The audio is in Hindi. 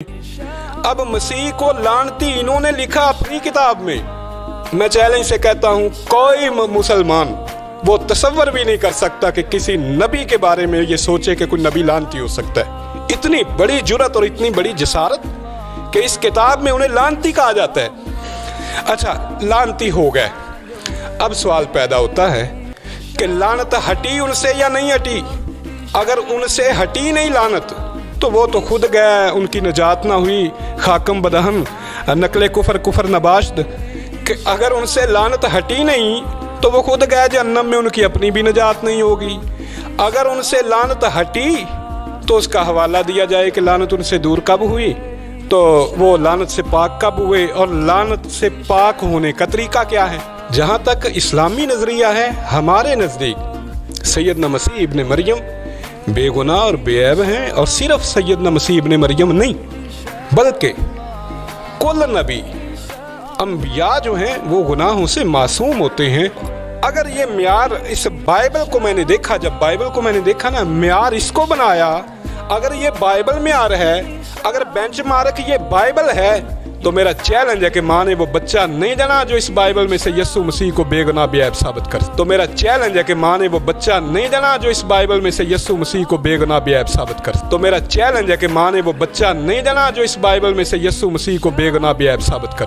अब मसीह को लानती इन्होंने लिखा अपनी किताब में। मैं चैलेंज से कहता हूं कोई मुसलमान वो तसव्वुर भी नहीं कर सकता कि किसी नबी के बारे में ये सोचे कि कोई नबी लानती हो सकता है। इतनी बड़ी जुर्रत और इतनी बड़ी जसारत कि इस किताब में उन्हें लानती कहा जाता है। अच्छा, लानती हो गए। अब सवाल पैदा होता है कि लानत हटी उनसे या नहीं हटी। अगर उनसे हटी नहीं लानत तो वो तो खुद गए, उनकी नजात ना हुई। खाकम बदहन नकले कुफर कुफर नबाश्त कि अगर उनसे लानत हटी नहीं तो वो खुद गए जहन्नम में, उनकी अपनी भी नजात नहीं होगी। अगर उनसे लानत हटी तो उसका हवाला दिया जाए कि लानत उनसे दूर कब हुई, तो वो लानत से पाक कब हुए और लानत से पाक होने का तरीका क्या है। जहाँ तक इस्लामी नज़रिया है, हमारे नज़दीक सैयदना मसीह इब्ने मरियम बेगुनाह और बेऐब हैं। और सिर्फ सैयदना मसीह इब्ने मरियम नहीं बल्कि कुल नबी अंबिया जो हैं वो गुनाहों से मासूम होते हैं। अगर ये म्यार इस बाइबल को मैंने देखा, जब बाइबल को मैंने देखा ना, म्यार इसको बनाया, अगर ये बाइबल म्यार है, अगर बेंचमार्क ये बाइबल है, तो मेरा चैलेंज है कि माँ ने वो बच्चा नहीं जाना जो इस बाइबल में से यीशु मसीह को बेगुनाह बेऐब साबित कर। तो मेरा चैलेंज है कि माँ ने वो बच्चा नहीं जाना जो इस बाइबल में से यीशु मसीह को बेगुनाह बेऐब साबित कर। तो मेरा चैलेंज है कि माँ ने वो बच्चा नहीं जाना जो इस बाइबल में से यीशु मसीह को बेगुनाह बेऐब साबित कर।